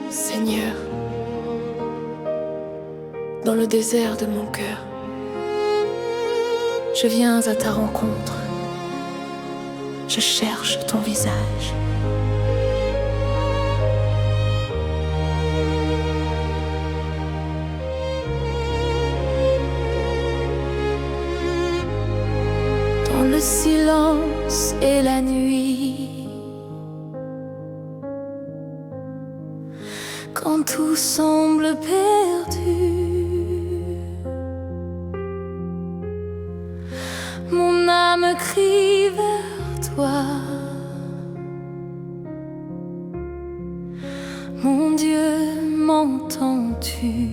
Seigneur, dans le désert de mon cœur, je viens à ta rencontre, je cherche ton visage. Dans le silence et la nuit, quand tout semble perdu, mon âme crie vers toi. Mon Dieu, m'entends-tu?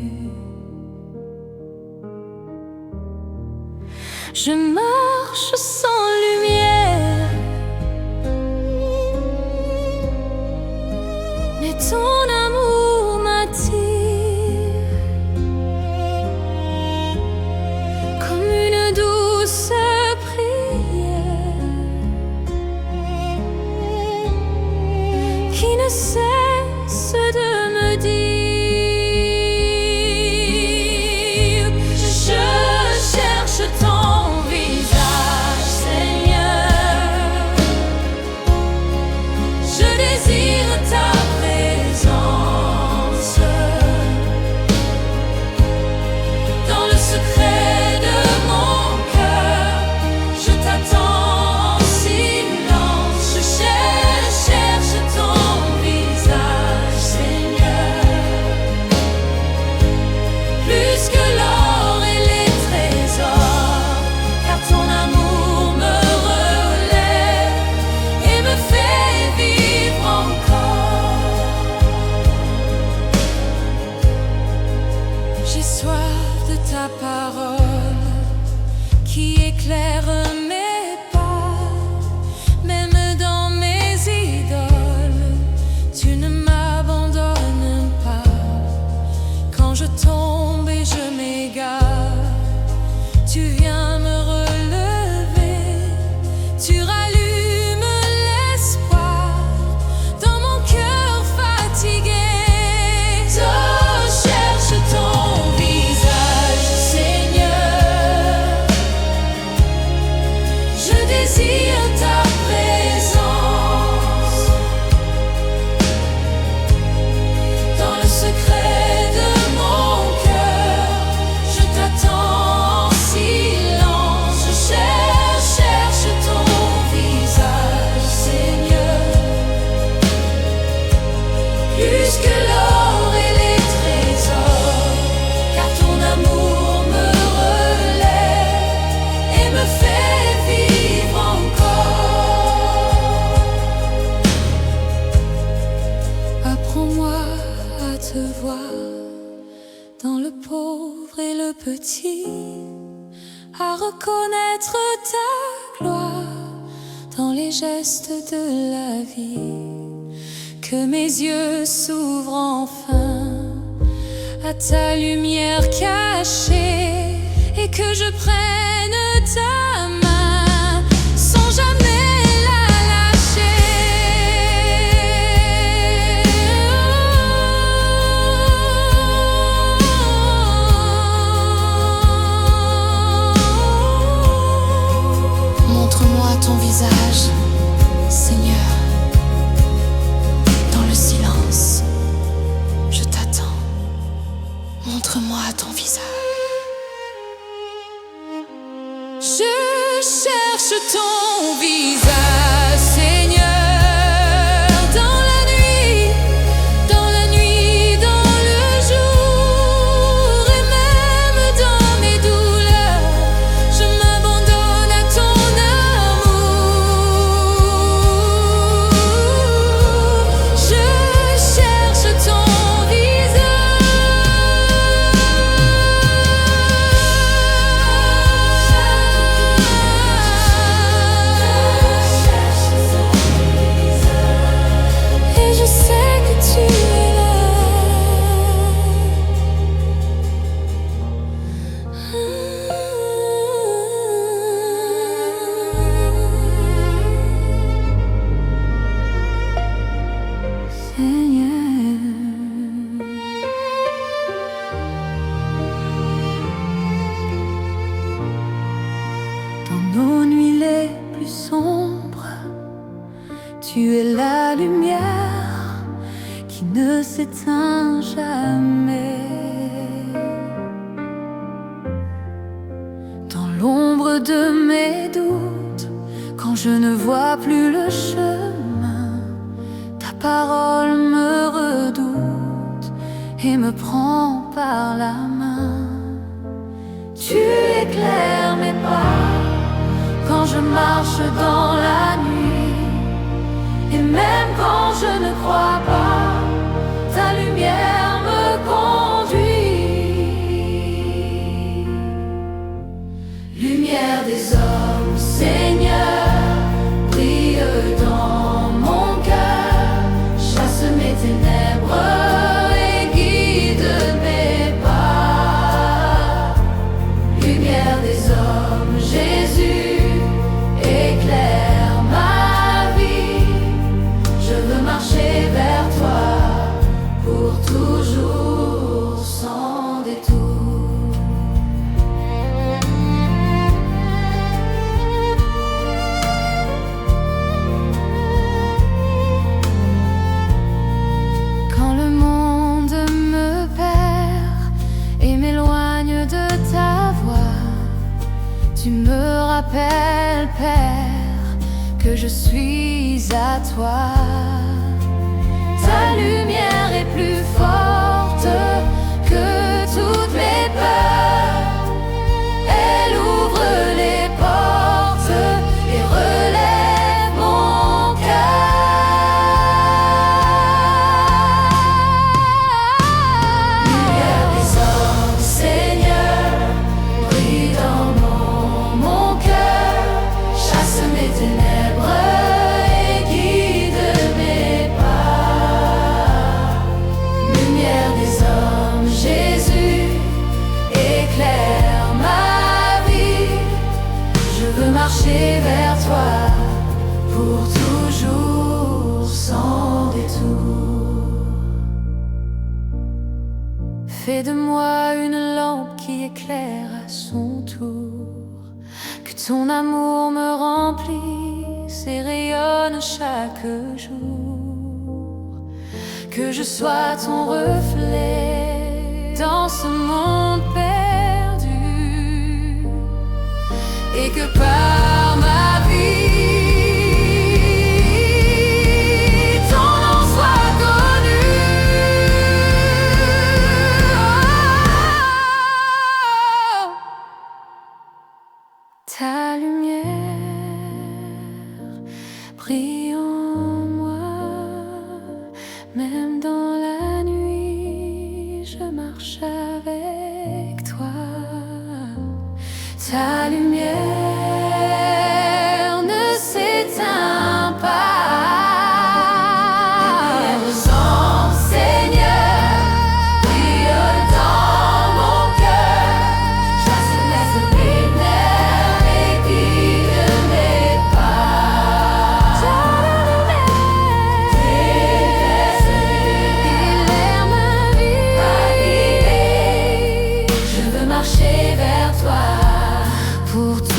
Je marche sans lumière, mais ton amour m'attire comme une douce prière qui ne cesse de me dire: je cherche ton visage, Seigneur. Je désire ta présence dans le secret de mon cœur. Je t'attends en silence. Je cherche ton visage, Seigneur. Plus que l'or et les trésors, car ton amour me relève et me fait vivre encore. J'ai soif de ta parole qui éclaire mes pas, même dans mes idoles. Tu ne m'abandonnes pas. Quand je tombe et je m'égare, tu viens me relever. Tu rallumes l'espoir dans mon cœur fatigué. Je cherche ton visage, Seigneur. Je désire ta présence dans le secret de mon cœur. Je t'attends en silence. Je cherche ton visage, Seigneur. Plus que l'or et les trésors, car ton amour me relève et me fait vivre encore. Apprends-moi à te voir dans le pauvre et le petit, à reconnaître ta gloire dans les gestes de la vie. Que mes yeux s'ouvrent enfin à ta lumière cachée et que je prenne ta main sans jamais la lâcher. Montre-moi ton visage, Seigneur. Dans le silence, je t'attends. Montre-moi ton visage. Je Tu es la lumière qui ne s'éteint jamais. Dans l'ombre de mes doutes, quand je ne vois plus le chemin, ta parole me redoute et me prend par la main. Tu éclaires mes pas quand je marche dans la nuit, et même quand je ne crois pas, ta lumière me conduit. Lumière des hommes, Seigneur, brille dans mon cœur, chasse mes ténèbres et guide mes pas. Lumière des hommes, Jésus, éclaire ma vie. Je veux marcher vers toi pour toujours sans détour. Quand le monde me perd et m'éloigne de ta voix, tu me rappelles, Père, que je suis à toi. Ta lumière est plus forte que toutes mes peurs. Elle ouvre les portes et relève mon cœur. Lumière des hommes, Seigneur, brille dans mon cœur, chasse mes ténèbres et guide mes pas. Lumière des hommes, Jésus, éclaire ma vie. Je veux marcher vers toi pour toujours sans détour. Fais de moi une lampe qui éclaire à son tour, que ton amour me remplisse et rayonne chaque jour, que je sois ton reflet dans ce monde perdu, et que par ma vie ton nom soit connu. Ta lumière brille en moi, même dans la nuit, je marche avec toi. Ta lumière ne s'éteint pas. Lumière des hommes, Seigneur, brille dans mon cœur, chasse mes ténèbres et guide mes pas. Ta lumière éclaire ma vie. Je veux marcher vers toi pour toujours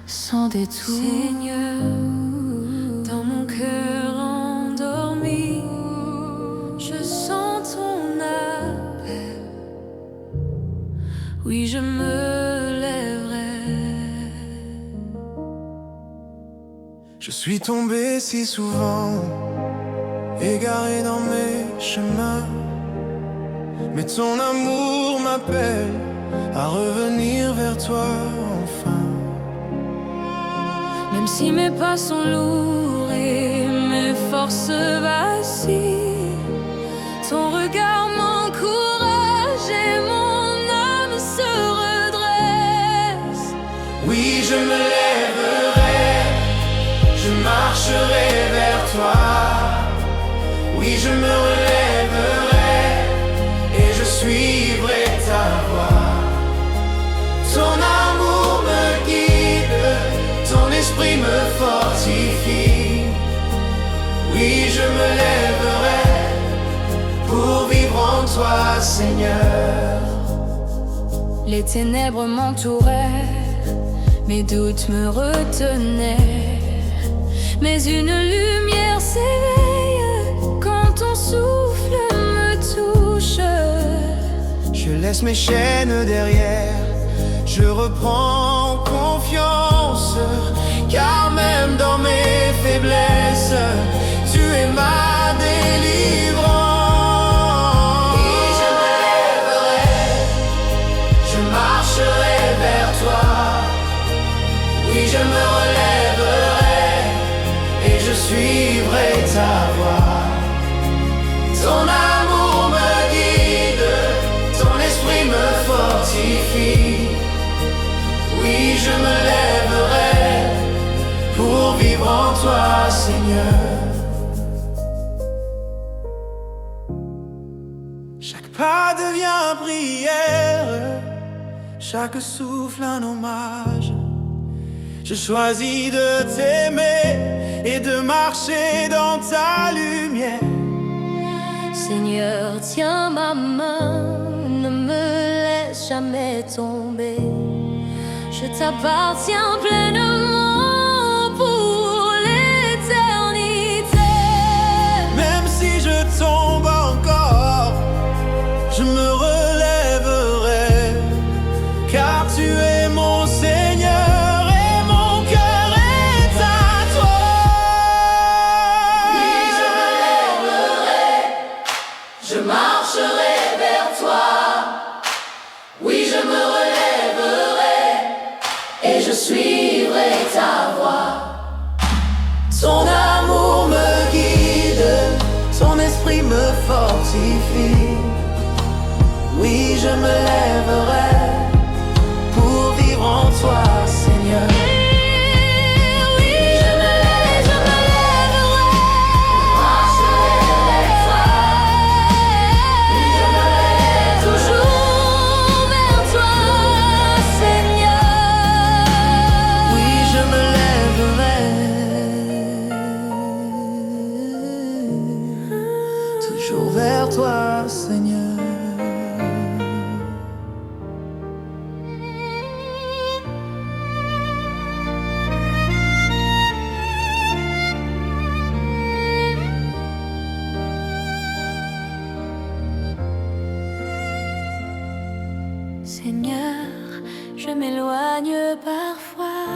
sans détour. Seigneur, dans mon cœur endormi, je sens ton appel. Oui, je me lèverai. Je suis tombé si souvent, égaré dans mes chemins, mais ton amour m'appelle à revenir vers toi enfin. Même si mes pas sont lourds et mes forces vacillent, ton regard m'encourage et mon âme se redresse. Oui, je me lèverai, je marcherai vers toi. Oui, je me relèverai et je suivrai ta voie. Ton amour me guide, ton esprit me fortifie. Oui, je me lèverai pour vivre en toi, Seigneur. Les ténèbres m'entouraient, Mes doutes me retenaient, mais une lumière s'éveille quand ton souffle me touche. Je laisse mes chaînes derrière, je reprends confiance, car même dans mes faiblesses, tu es ma délivrance. Oui, je me lèverai, je marcherai vers toi. Oui, je me relèverai et je suivrai ta voie. Ton amour me guide, ton esprit me fortifie. Oui, je me lèverai pour vivre en toi, Seigneur. Chaque pas devient prière, chaque souffle un hommage. Je choisis de t'aimer et de marcher dans ta lumière. Seigneur, tiens ma main, ne me laisse jamais tomber. Je t'appartiens pleinement pour l'éternité. Même si je tombe encore, je me relèverai, car tu es mon Seigneur et mon cœur est à toi. Oui, je me lèverai, je marcherai vers toi. Oui, je me relèverai et je suivrai ta voie. Ton amour me guide, ton esprit me fortifie. Oui, je me lèverai pour vivre en toi, Seigneur. Oui, je me lèverai, marcherai avec toi. Oui, je me lève toujours vers toi, Seigneur. Oui, je me lèverai toujours vers toi, Seigneur. Seigneur, je m'éloigne parfois,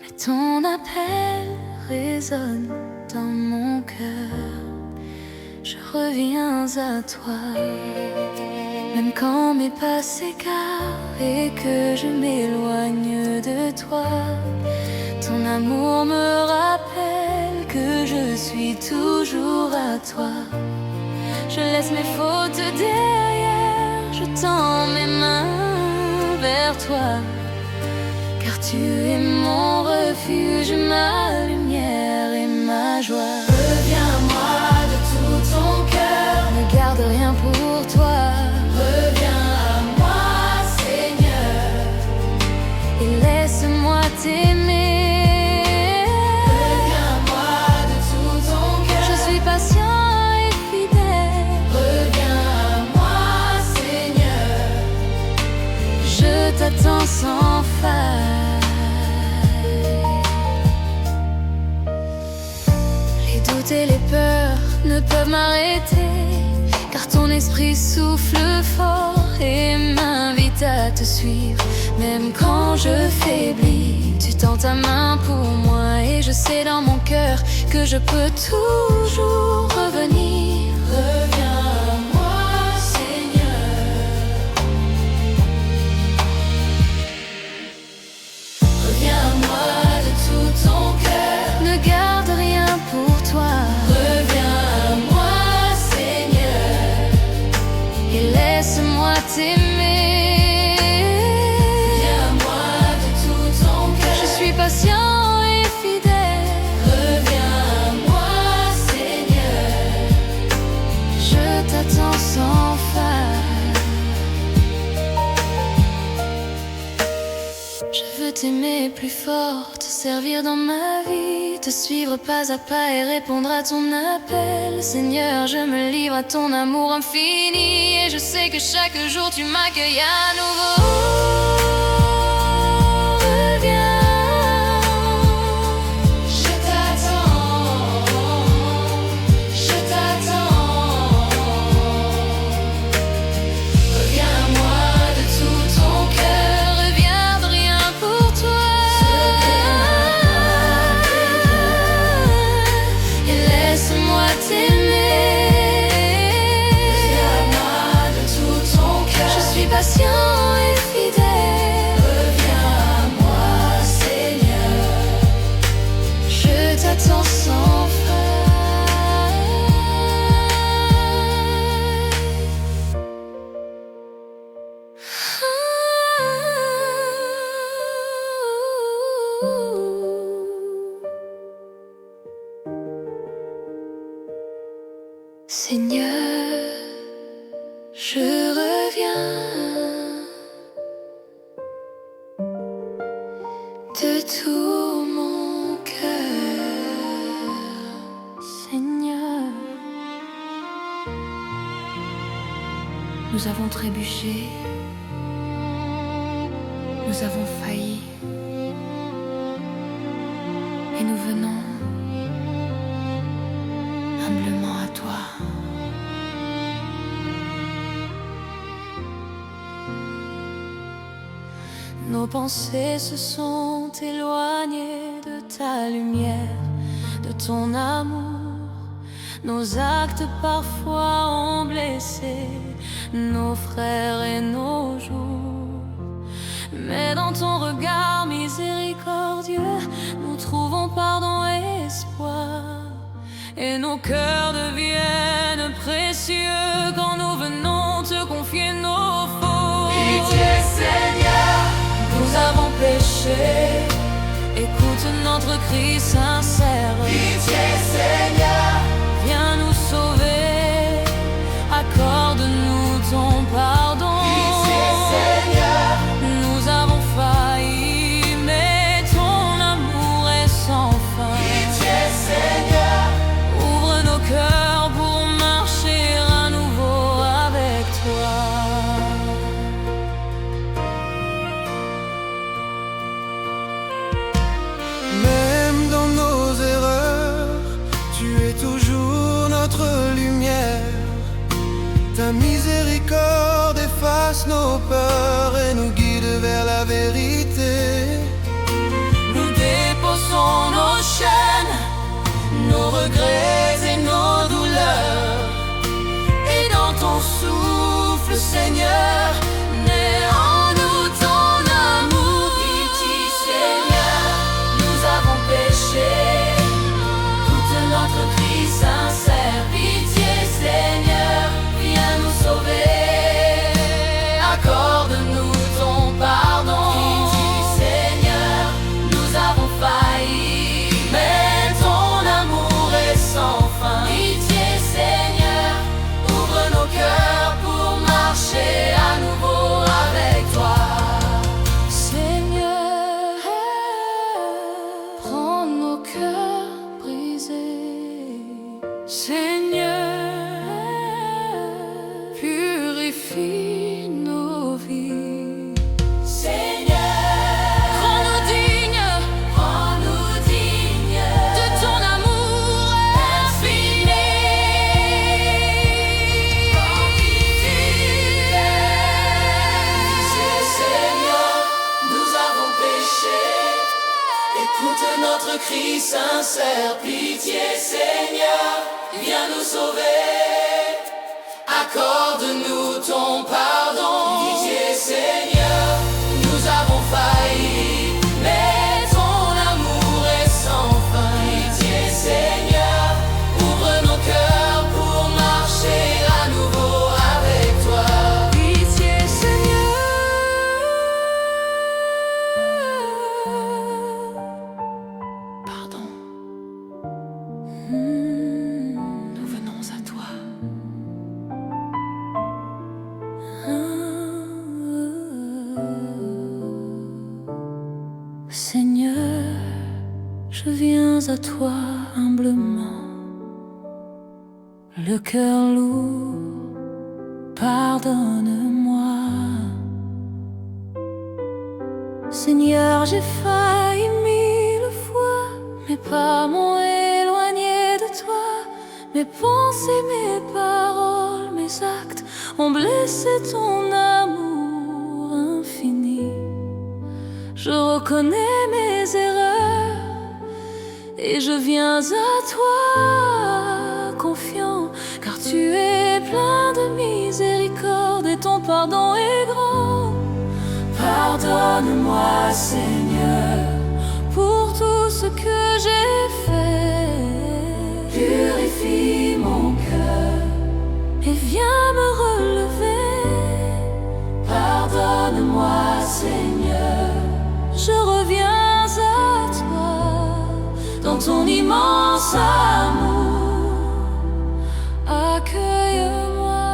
mais ton appel résonne dans mon cœur. Je reviens à toi, même quand mes pas s'égarent et que je m'éloigne de toi. Ton amour me rappelle que je suis toujours à toi. Je laisse mes fautes derrière, je tends mes mains vers toi, car tu es mon refuge, ma lumière et ma joie. Reviens à moi de tout ton cœur, ne garde rien pour toi. Reviens à moi, Seigneur, et laisse-moi t'aimer. Reviens à moi de tout ton cœur, je suis patient et fidèle. Reviens à moi, Seigneur, je t'attends sans faille. Les doutes et les peurs ne peuvent m'arrêter, car ton esprit souffle fort et m'invite à te suivre. Même quand je faiblis, tu tends ta main pour moi, et je sais dans mon cœur que je peux toujours revenir. Reviens à moi, Seigneur. Reviens à moi de tout ton cœur, ne garde rien pour toi. Reviens à moi, Seigneur, et laisse-moi t'aimer. Reviens à moi de tout ton cœur, je suis patient et fidèle. Reviens à moi, Seigneur, je t'attends sans faille. Je veux t'aimer plus fort, te servir dans ma vie, te suivre pas à pas et répondre à ton appel. Seigneur, je me livre à ton amour infini, et je sais que chaque jour tu m'accueilles à nouveau. de tout mon cœur, Seigneur. Nous avons trébuché, nous avons failli, et nous venons humblement à toi. Nos pensées se sont éloignées de ta lumière, de ton amour. Nos actes parfois ont blessé nos frères et nos jours. Mais dans ton regard miséricordieux, nous trouvons pardon et espoir. Et nos cœurs deviennent précieux quand nous venons te confier nos fautes. Pitié, Seigneur, nous avons péché, écoute notre cri sincère. Pitié, Seigneur, viens nous sauver, accorde-nous ton pardon. Pitié, Seigneur, nous avons failli, mais ton amour est sans fin. Pitié, Seigneur, ouvre nos cœurs pour marcher à nouveau avec toi. Même dans nos erreurs, tu es toujours notre lumière. Ta miséricorde efface nos peurs et nous guide vers la vérité. Nous déposons nos chaînes, nos regrets et nos douleurs. Et dans ton souffle, Seigneur, naît en nous ton amour. Pitié, Seigneur, nous avons péché, écoute notre cri sincère. Pitié, Seigneur, viens nous sauver, accorde-nous ton pardon. Pitié, Seigneur, nous avons failli, mais ton amour est sans fin. Pitié, Seigneur, ouvre nos cœurs pour marcher à nouveau avec toi. Seigneur, prends nos cœurs brisés. Seigneur, purifie nos vies. Seigneur, Rends-nous dignes de ton amour infini. Pitié, Seigneur, nous avons péché, écoute notre cri sincère. Pitié, Seigneur, viens nous sauver, accorde-nous ton pardon. Pitié, Seigneur, nous avons failli, mais ton amour est sans fin. Pitié, Seigneur, ouvre nos cœurs pour marcher à nouveau avec toi. Pitié, Seigneur. Pardon, Nous venons à toi. Seigneur, je viens à toi humblement, le cœur lourd, pardonne-moi. Seigneur, j'ai failli 1000 fois, mes pas m'ont éloigné de toi. Mes pensées, mes paroles, mes actes ont blessé ton amour infini. Je reconnais mes erreurs et je viens à toi confiant, car tu es plein de miséricorde et ton pardon est grand. Pardonne-moi, Seigneur, pour tout ce que j'ai fait. Purifie mon cœur et viens me relever. Pardonne-moi, Seigneur, je reviens à toi dans ton immense amour. Accueille-moi.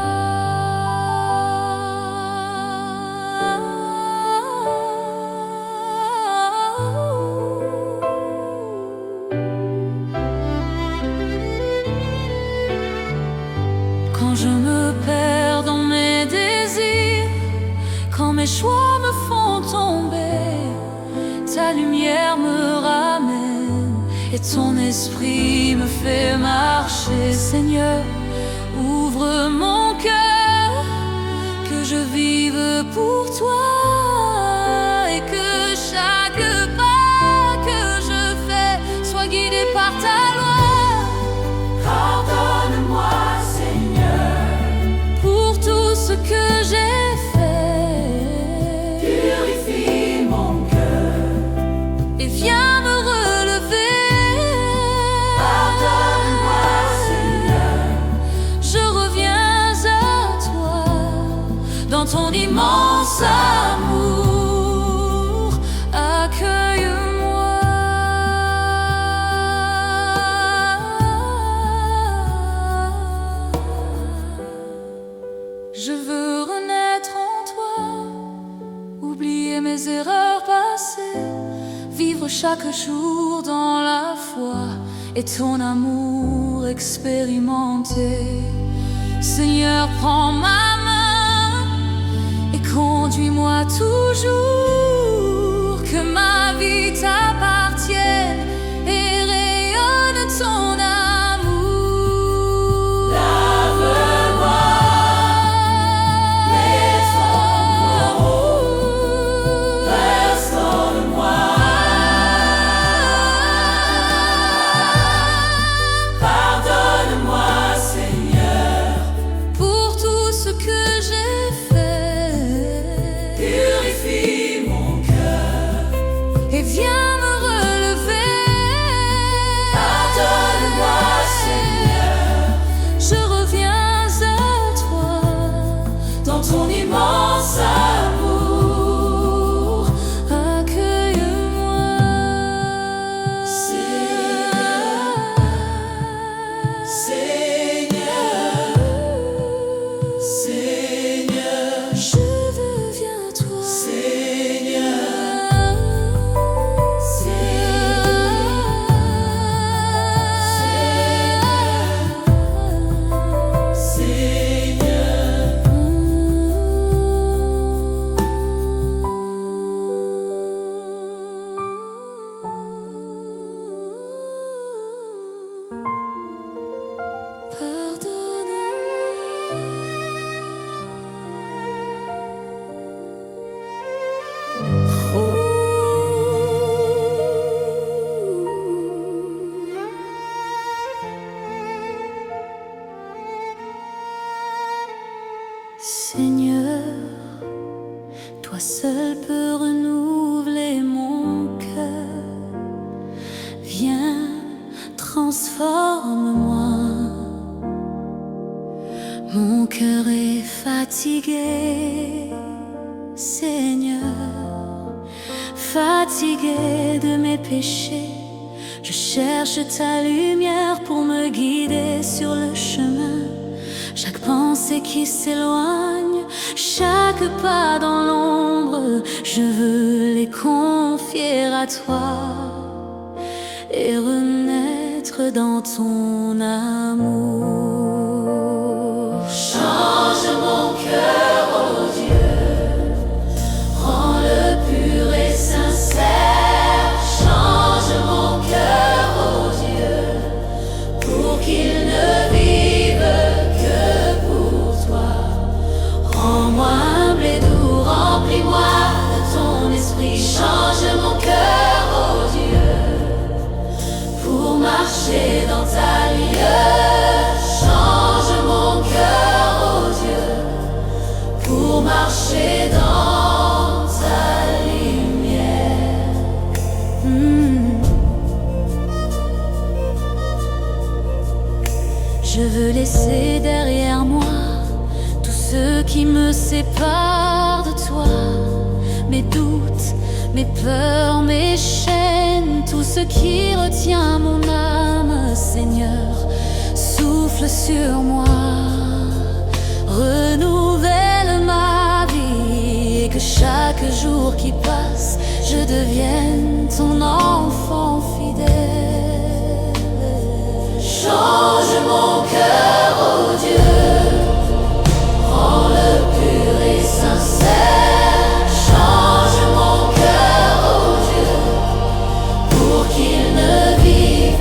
et ton esprit me fait marcher. Seigneur, ouvre mon cœur, que je vive pour toi, et que chaque pas que je fais soit guidé par ta loi. Pardonne-moi, Seigneur, Pour tout ce que j'ai fait, purifie mon cœur. et viens me relever. Pardonne-moi, Seigneur, Je reviens à toi dans ton immense amour. Accueille-moi. Je veux renaître en toi, oublier mes erreurs passées, vivre chaque jour dans la foi et ton amour expérimenté. Seigneur, prends ma main et conduis-moi toujours, que ma vie t'appartienne et rayonne ton amour. lave-moi, restaure-moi. Pardonne-moi, Seigneur, Pour tout ce que j'ai fait, purifie mon cœur. et viens me relever. Pardonne-moi, Seigneur, Je reviens à toi dans ton immense amour. Accueille-moi. Seigneur, Seigneur, Je deviens toi. Seigneur, Seigneur. Seigneur, toi seul peux renouveler mon cœur. Viens, transforme-moi. Mon cœur est fatigué, Seigneur, fatigué de mes péchés. Je cherche ta lumière pour me guider sur le chemin. Chaque pensée qui s'éloigne, chaque pas dans l'ombre, je veux les confier à toi et renaître dans ton amour. Change mon cœur, oh Dieu, rends-le pur et sincère. Change mon cœur, oh Dieu, pour qu'il ne vive que pour toi. Rends-moi humble et doux, remplis-moi de ton esprit. Change mon cœur, oh Dieu, pour marcher dans ta lumière. Change mon cœur, oh Dieu, pour marcher dans ta lumière. Je veux laisser derrière moi tout ce qui me sépare de toi, mes doutes, mes peurs, mes chaînes, tout ce qui retient mon âme. Seigneur, souffle sur moi, renouvelle ma vie, et que chaque jour qui passe, je devienne ton enfant fidèle. Change mon cœur, oh Dieu, rends-le pur et sincère. Change mon cœur, oh Dieu, pour qu'il ne vive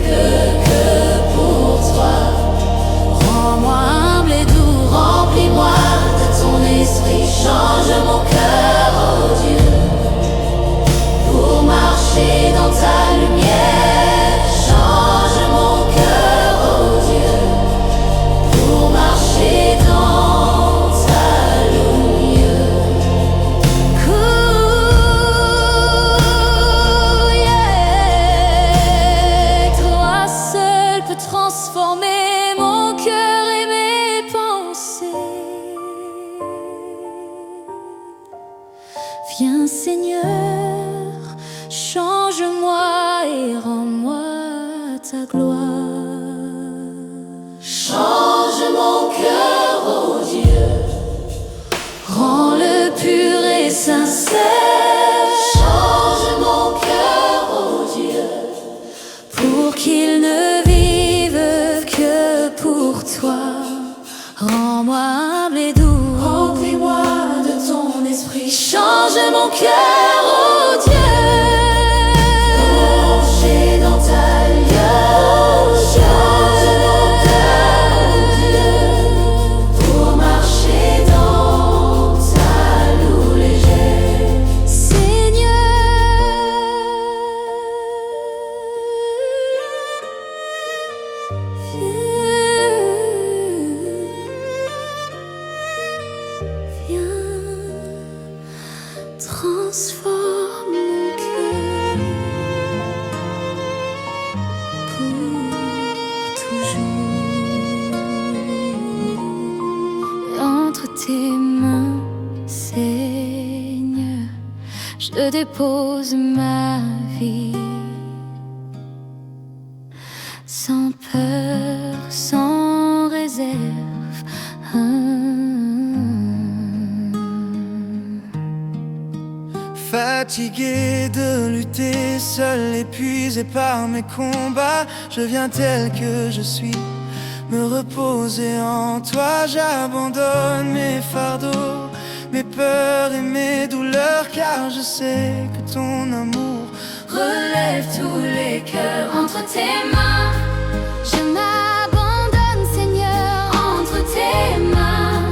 Seigneur, change-moi et rends-moi ta gloire. Change mon cœur, ô Dieu. Rends-le pur et sincère. Change mon cœur, ô Dieu. Pour qu'il ne vive que pour toi. Rends-moi humble et doux. Remplis-moi de ton esprit. Change mon cœur, ô Dieu. Plongé dans ta lumière. Change mon cœur, ô Dieu. Pour marcher dans ta loue légère. Seigneur, viens, transforme mon cœur pour toujours. Entre tes mains, Seigneur, je dépose ma vie. Sans peur, sans réserve. Fatigué de lutter seul, épuisé par mes combats, je viens tel que je suis, me reposer en toi. J'abandonne mes fardeaux, mes peurs et mes douleurs, car je sais que ton amour Relève tous les cœurs entre tes mains. Je m'abandonne, Seigneur, entre tes mains.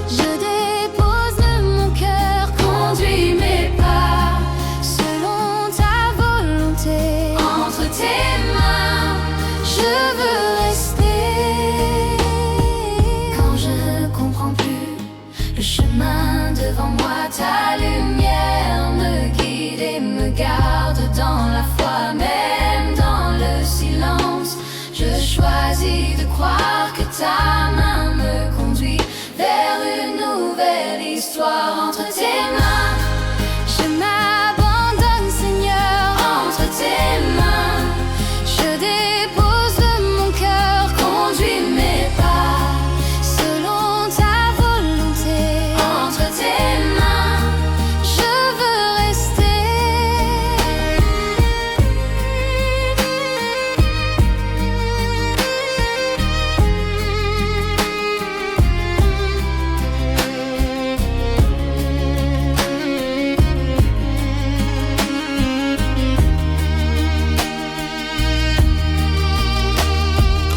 Je dépose mon cœur, conduis mes pas selon ta volonté. Entre tes mains, je veux rester. Quand je ne comprends plus le chemin devant moi, ta lumière me guide et me garde dans la foi, même dans le silence. Je choisis de croire que ta main me conduit vers une nouvelle histoire. Entre tes mains, je m'abandonne, Seigneur, entre tes mains. Je dépose mon cœur, conduis mes pas selon ta volonté. Entre tes mains, je veux rester.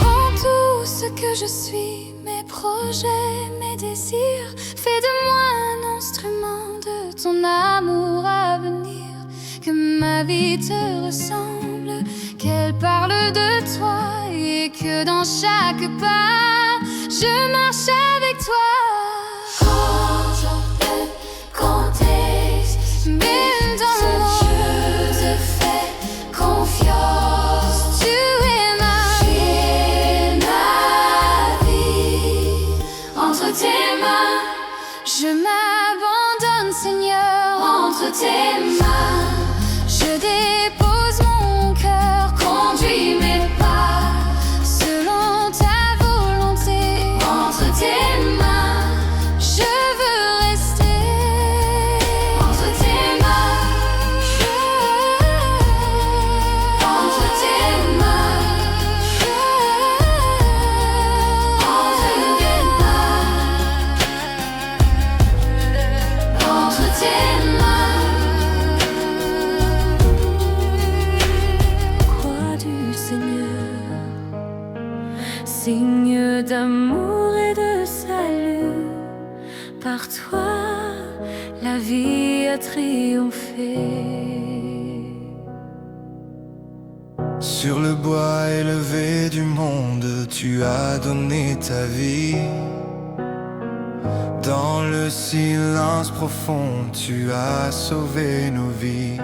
Prends tout ce que je suis, mes projets, mes désirs. Fais de moi un instrument de ton amour à venir. Que ma vie te ressemble, qu'elle parle de toi, et que dans chaque pas, je marche avec toi. Change le contexte, Même dans le monde, je te fais confiance. tu es ma Tu es ma vie. entre tes mains. Je m'abandonne, Seigneur, entre tes mains. Je dépose mon cœur, conduis mes pas selon ta volonté. Entre tes mains, je veux rester. Entre tes mains, entre tes mains, entre tes mains. Croix du Seigneur, signe d'amour et de salut. Par toi, la vie a triomphé. Sur le bois élevé du monde, tu as donné ta vie. Dans le silence profond, tu as sauvé nos vies.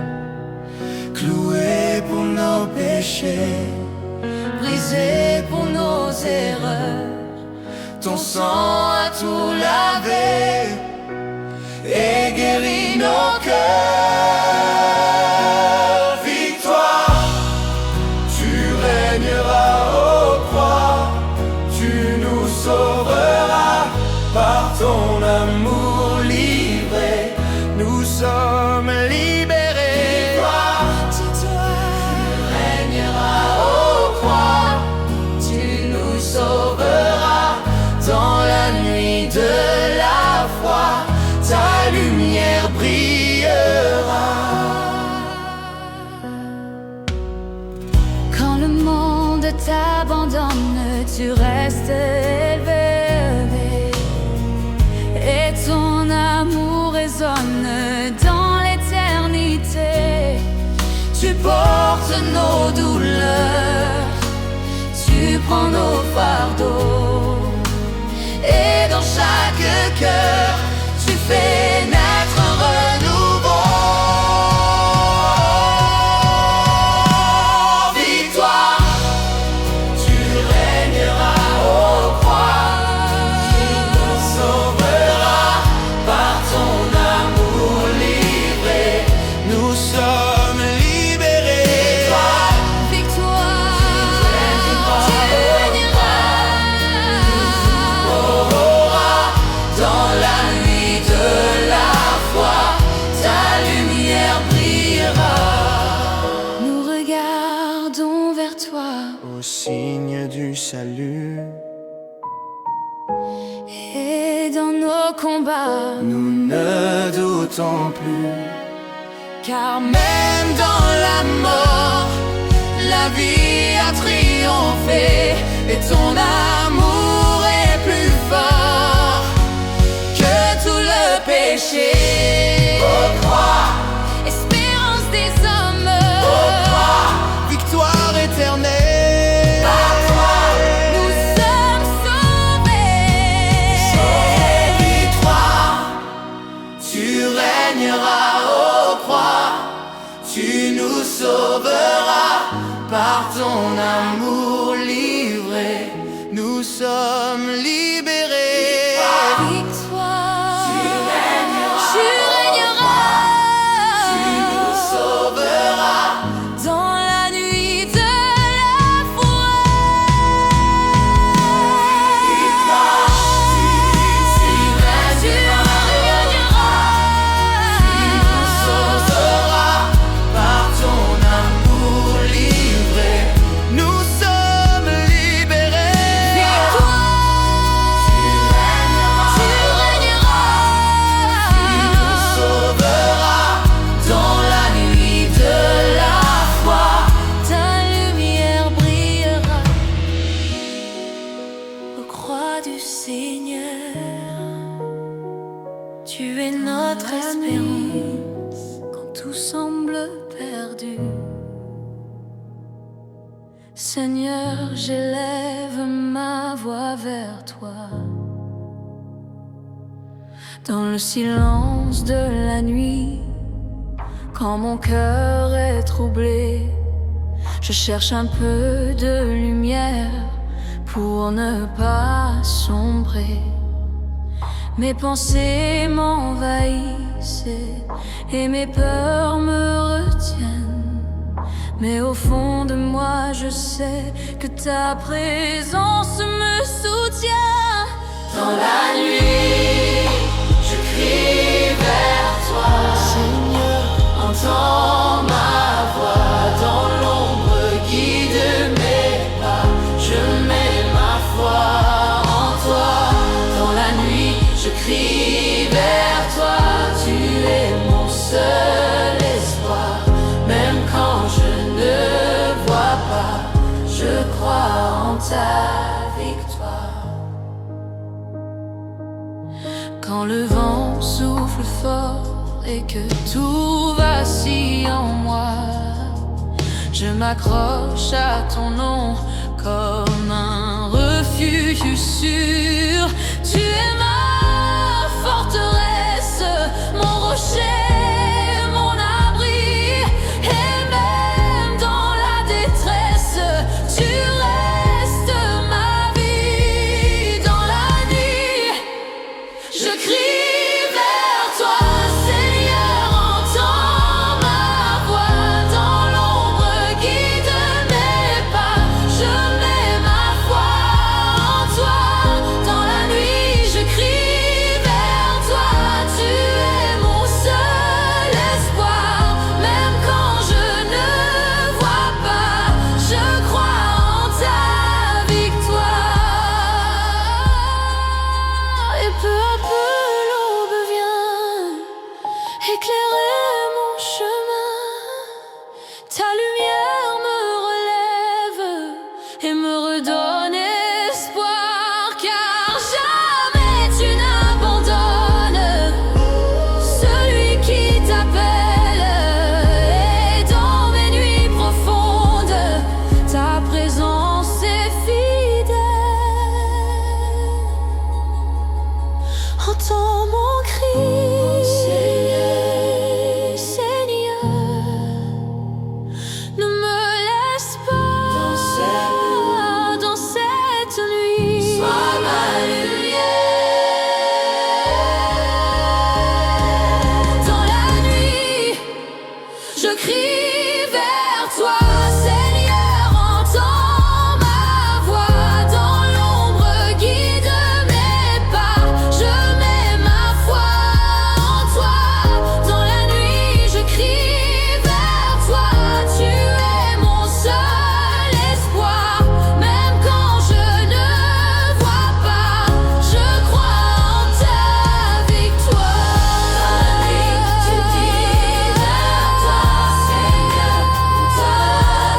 Cloué pour nos péchés, Brisé pour nos erreurs, ton sang a tout lavé et guéri nos cœurs. t'abandonne, tu restes élevé. Et ton amour résonne dans l'éternité. Tu portes nos douleurs, tu prends nos fardeaux. Et dans chaque cœur, tu fais naître un renouveau. Victoire, tu régneras aux croix. Tu nous sauveras par ton amour livré. Nous sommes libérés. Victoire, tu régneras. Dans la nuit de la foi, ta lumière brillera. Nous regardons vers toi Au signe du salut, et dans nos combats, nous ne doutons plus. car même dans la mort, la vie a triomphé et ton amour est plus fort que tout le péché. Ô croix, Espérance des hommes, victoire éternelle. par toi nous sommes sauvés. Victoire, tu régneras aux croix. Tu nous sauveras par ton amour livré. Nous sommes libérés. Victoire, tu régneras. Tu nous sauveras. Dans la nuit de la foi, tu Sauveras par ton amour livré. Nous sommes libérés. Victoire, tu régneras. Sauveras Dans la nuit de la foi, ta lumière brillera. Aux croix du Seigneur, tu es notre espérance quand tout semble perdu. Seigneur, j'élève ma voix vers toi. Dans le silence de la nuit, quand mon cœur est troublé, je cherche un peu de lumière pour ne pas sombrer. Mes pensées m'envahissent et mes peurs me retiennent. Mais au fond de moi, je sais que ta présence me soutient. Dans la nuit, je crie vers toi. Seigneur, Entends ma voix dans l'ombre, guide mes pas. Je mets ma foi en toi. Dans la nuit, je crie vers toi. Tu es mon seul espoir. Même quand je ne vois pas, je crois en ta victoire. Quand le vent souffle fort et que tout vacille en moi, je m'accroche à ton nom comme un refuge sûr. Tu es ma forteresse, mon rocher, mon abri. Et même dans la détresse, tu restes ma vie. Dans la nuit, je crie vers toi, Seigneur, entends ma voix. Dans l'ombre, guide mes pas. Je mets ma foi en toi. Dans la nuit, je crie je crie vers toi, Seigneur, entends ma voix. Dans l'ombre, guide mes pas. Je mets ma foi en toi. Dans la nuit, je crie vers toi. Tu es mon seul espoir. Même quand je ne vois pas, je crois en ta victoire. Tu dis vers toi, Seigneur, toi,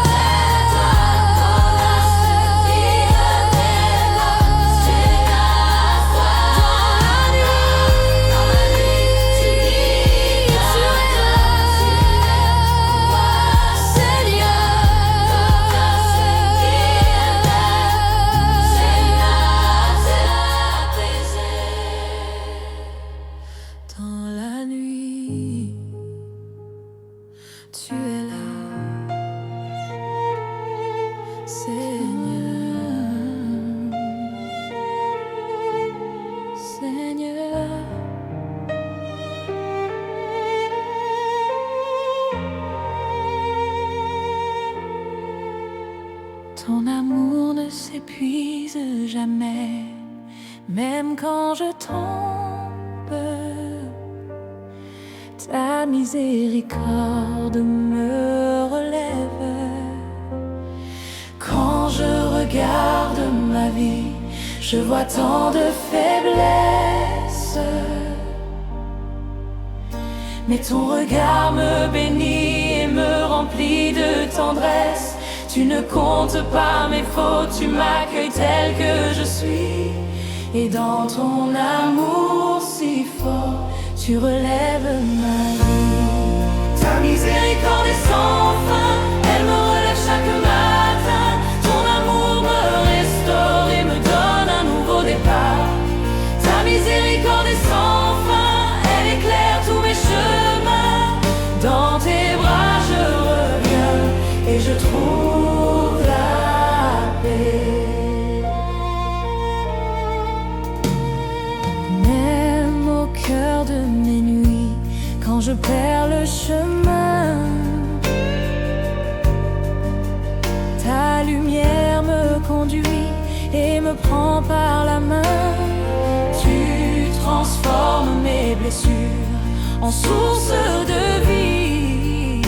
vers toi, dans la suffit de tes mains, j'ai la foi. Dans la nuit, tu dis vers toi, Seigneur, dans la nuit, tu es là, Seigneur, Seigneur. Ton amour ne s'épuise jamais, même quand je tombe. Ta miséricorde me relève. Quand je regarde ma vie, je vois tant de faiblesses. Mais ton regard me bénit et me remplit de tendresse. Tu ne comptes pas mes fautes, tu m'accueilles tel que je suis. Et dans ton amour si fort, tu relèves ma vie. Ta miséricorde est sans fin, elle me relève chaque matin. Ton amour me restaure et me donne un nouveau départ. Ta miséricorde est sans fin, elle éclaire tous mes chemins. Dans tes bras je reviens et je trouve la paix. Même au cœur de mes nuits, quand je perds le chemin, ta lumière me conduit et me prend par la main. Tu transformes mes blessures en source de vie.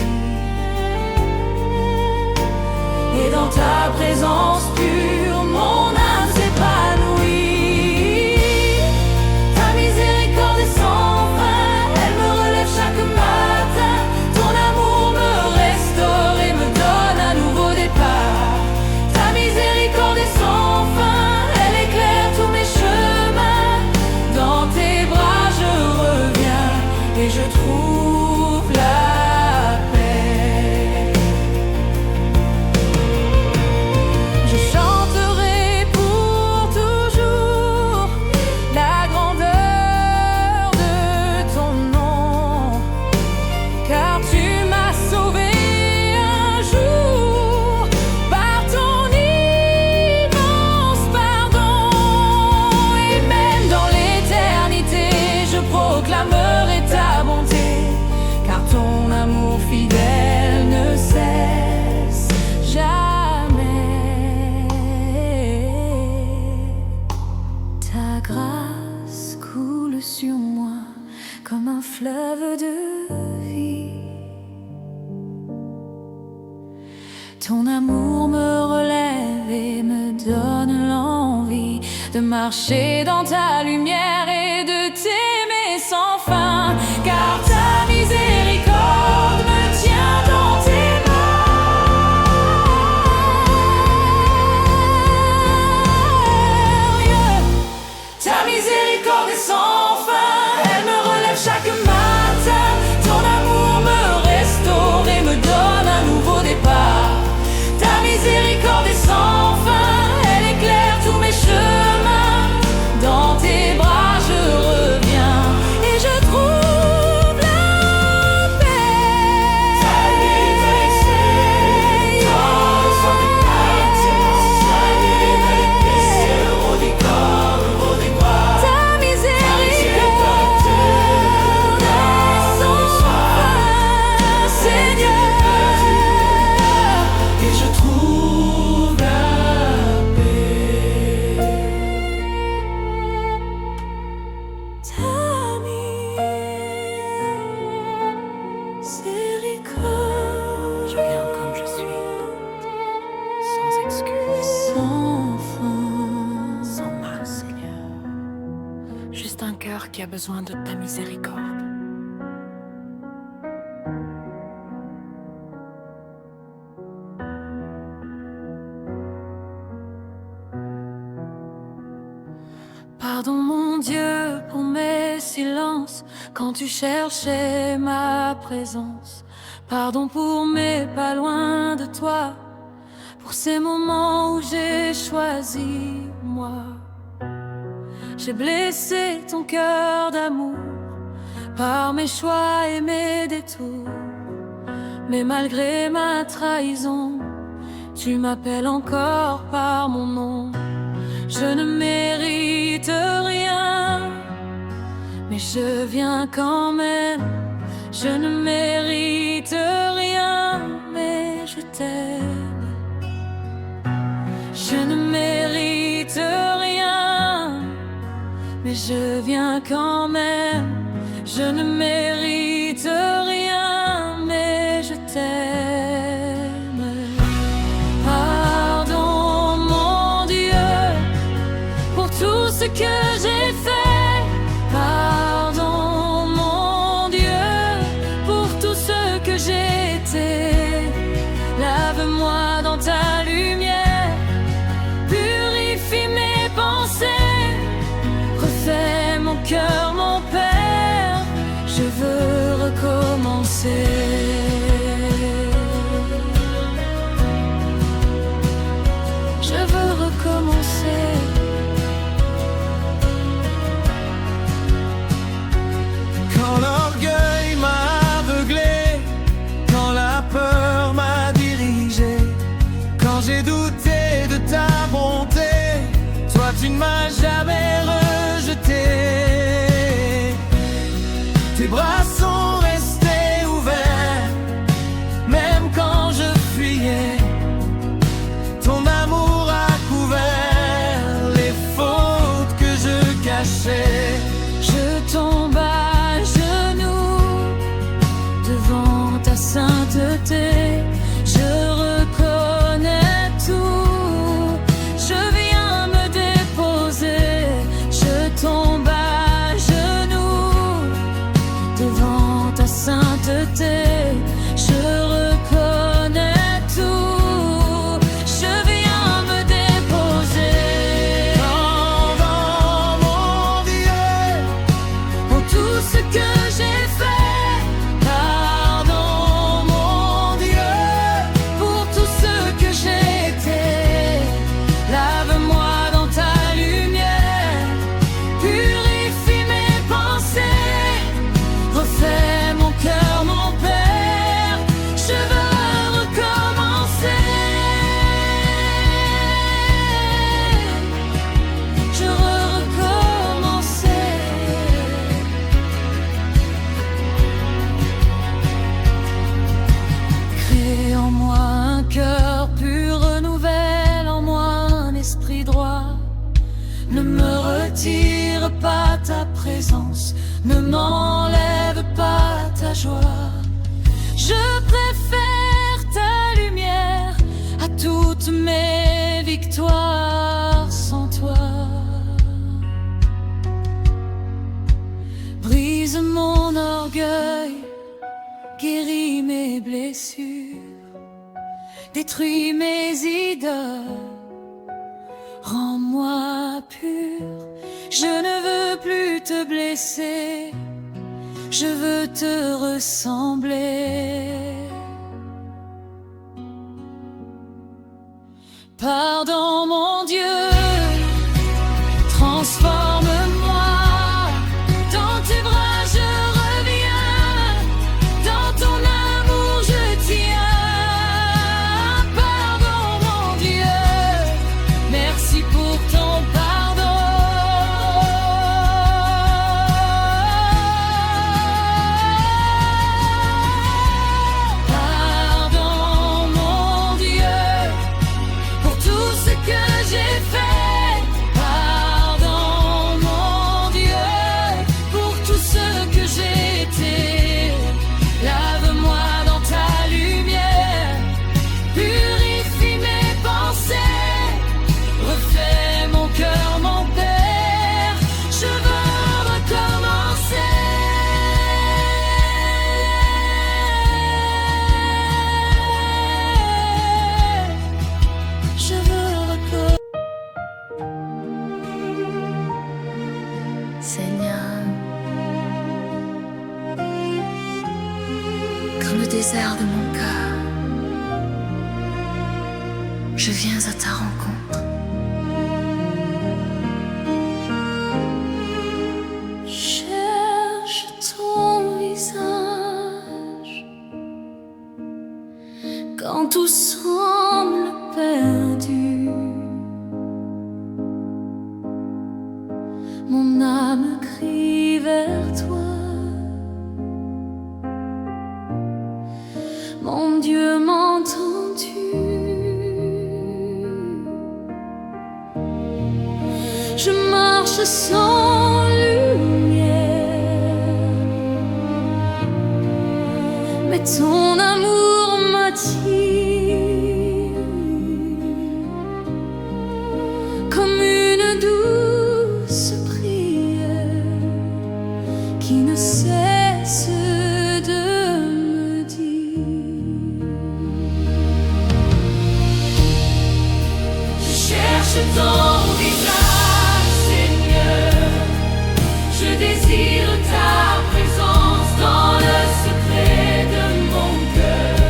Et dans ta présence pure, mon âme s'épanouit. Ta miséricorde est sans fin, elle me relève chaque matin. Ton amour me restaure et me donne un nouveau départ. Ta miséricorde est sans fin, elle éclaire tous mes chemins. Dans tes bras je reviens et je trouve la paix. Je chanterai pour toujours la grandeur de ton nom, car tu m'as sauvé un jour par ton immense pardon. Et même dans l'éternité, je proclamerai ta bonté, car ton amour fidèle ne cesse jamais. Ta grâce coule sur moi comme un fleuve de vie. Ton amour me relève et me donne l'envie de marcher dans ta lumière et de t'aimer sans fin, car ta miséricorde me tient dans tes mains. Yeah. Ta miséricorde est sans fin, elle me relève chaque matin. Ton amour me restaure et me donne un nouveau départ. Ta miséricorde est sans fin, elle éclaire tous mes chemins. Dans tes bras je reviens et je trouve besoin de ta miséricorde. Pardon mon Dieu pour mes silences quand tu cherchais ma présence. Pardon pour mes pas loin de toi, pour ces moments où j'ai choisi moi. J'ai blessé ton cœur d'amour par mes choix et mes détours. Mais malgré ma trahison, tu m'appelles encore par mon nom. Je ne mérite rien, mais je viens quand même. Je ne mérite rien, mais je t'aime. Je ne mérite rien, mais je viens quand même. Je ne mérite rien, mais je t'aime. Pardon mon Dieu pour tout ce que j'ai fait. Pardon mon Dieu pour tout ce que j'ai été. Lave-moi dans ta lumière, purifie mes pensées, refais mon cœur, mon Père, je veux recommencer. Je veux recommencer. Quand l'orgueil m'a aveuglé, quand la peur m'a dirigé, quand j'ai douté de ta bonté, toi tu ne m'as jamais rejeté. Tes bras sont restés ouverts, même quand je fuyais. Ton amour a couvert les fautes que je cachais. Je tombe à genoux devant ta sainteté. Je reconnais tout. Je viens me déposer. Je tombe à genoux devant ta sainteté. Je reconnais tout. Je viens me déposer. Pardon mon Dieu Pour tout ce que j'ai fait, pardon mon Dieu pour tout ce que j'ai été. Lave-moi dans ta lumière, purifie mes pensées, refais mon cœur, mon Père, je veux recommencer. Je veux recommencer. Crée en moi un cœur pur, renouvelle en moi un esprit droit. Ne me retire pas ta présence, ne m'enlève pas ta joie. Je préfère ta lumière à toutes mes victoires sans toi. Brise mon orgueil, guéris mes blessures, détruis mes idoles, rends-moi pur. Je ne veux plus te blesser, je veux te ressembler. Pardon mon Dieu, transforme-moi. Dans tes bras je reviens, dans ton amour je tiens. Pardon mon Dieu, merci pour ton pardon. Pardon mon Dieu pour tout ce que je viens à ta rencontre. Cherche ton visage quand tout semble perdu. Mon âme crie vers toi. Mon Dieu, m'entends-tu? Je marche sans lumière, mais ton amour m'attire comme une douce prière qui ne cesse de me dire. Je cherche ton visage, Seigneur. Je désire ta présence dans le secret de mon cœur.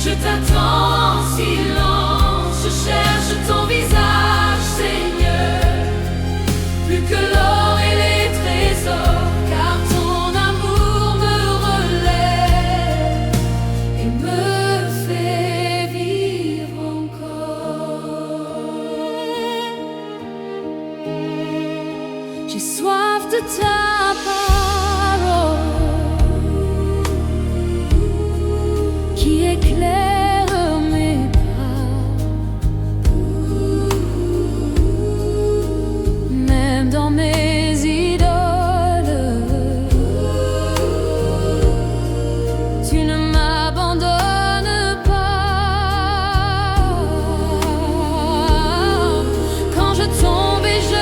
Je t'attends en silence. Je cherche ton visage, Seigneur. Plus que l'or et les trésors, car ton amour me relève et me fait vivre encore. J'ai soif de ta parole qui éclaire mes pas. Même dans mes idoles, tu ne m'abandonnes pas. Quand je tombe et je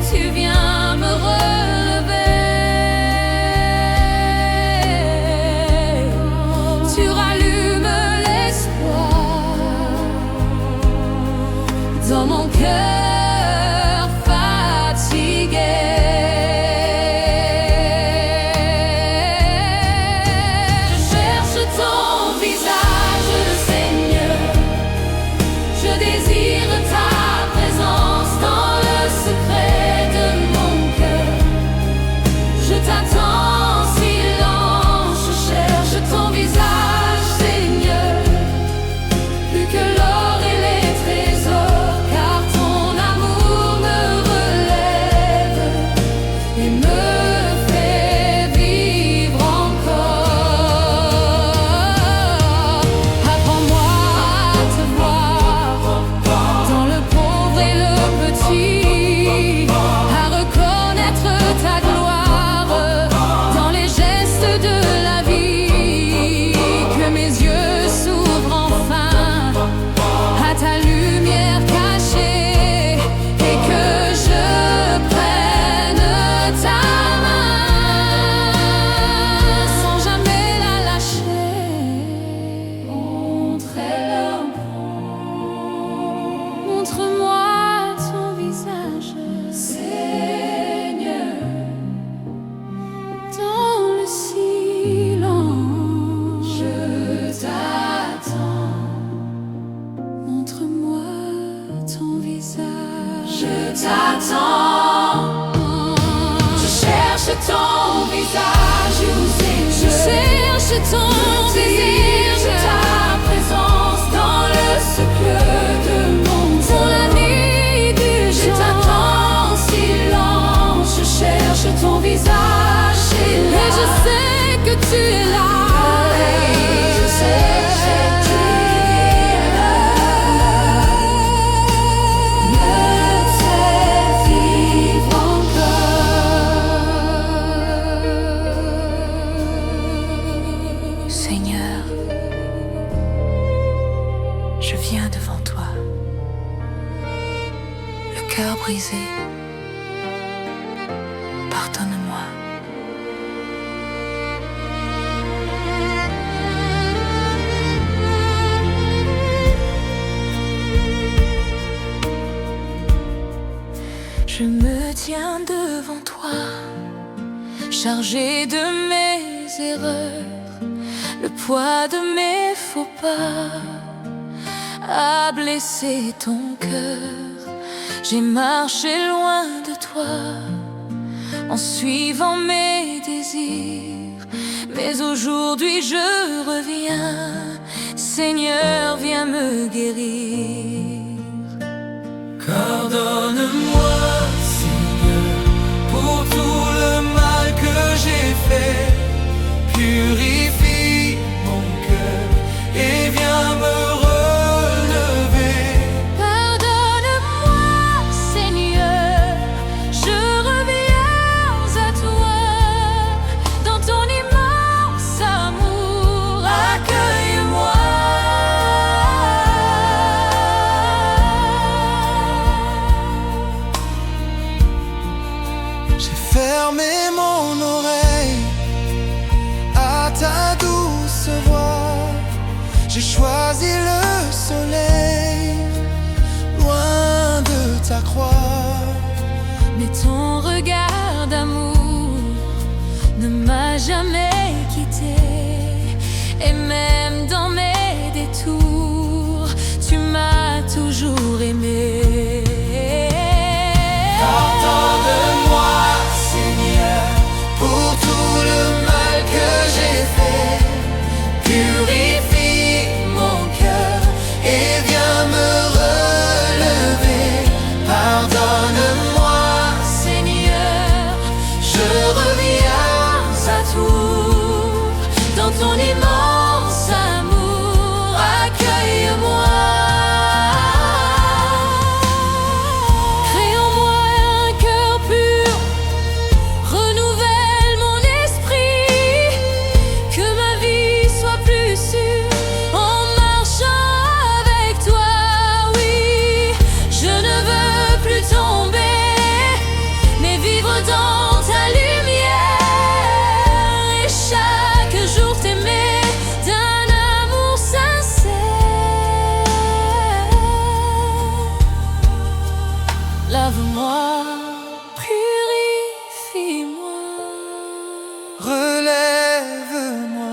tu viens me relever. Tu rallumes l'espoir dans mon cœur fatigué. Je cherche ton visage, Seigneur. Je désire ta présence dans le secret de mon cœur. Je t'attends en silence. Je cherche ton visage, Seigneur. Plus que l'or et les trésors, car ton amour me relève et me fait vivre encore. Apprends-moi à te voir dans le pauvre et le petit, à reconnaître ta gloire dans les gestes de la vie. Que mes yeux s'ouvrent enfin à ta lumière cachée et que je prenne ta main sans jamais la lâcher. Montre-moi ton visage, Seigneur, dans le silence. Je t'attends. Montre-moi ton visage. Je t'attends. Je cherche ton visage, Seigneur. Je cherche ton visage. Ta présence dans le secret de mon cœur. Dans la nuit du jour. Je t'attends en silence. Je cherche ton visage, Seigneur. Et je sais que tu es là. Je sais que tu es là. Me fais vivre encore. Seigneur, je viens devant toi, le cœur brisé. Pardonne-moi. Je me tiens devant toi, chargé de mes erreurs. poids de mes faux pas a blessé ton cœur. J'ai marché loin de toi en suivant mes désirs, mais aujourd'hui je reviens. Seigneur, viens me guérir. Pardonne-moi, Seigneur, pour tout le mal que j'ai fait. Purifie mon cœur et viens me relever. Pardonne-moi, Seigneur, je reviens à toi. Dans ton immense amour, accueille-moi. J'ai fermé mon oreille à ta douce voix. J'ai choisi le soleil loin de ta croix. Mais ton regard d'amour ne m'a jamais quitté. Et même dans mes détours, tu m'as toujours aimé. Pardonne-moi, Seigneur, pour tout le mal que j'ai fait. Purifie mon cœur et viens me relever. Pardonne-moi, Seigneur, je reviens à tout. Dans ton immense amour, accueille-moi. Crée en moi un cœur pur, renouvelle mon esprit. Que ma vie soit plus sûre en marchant avec toi. Oui, je ne veux plus tomber, mais vivre dans ta lumière. Et chaque jour t'aimer d'un amour sincère. Lave-moi, purifie-moi. relève-moi.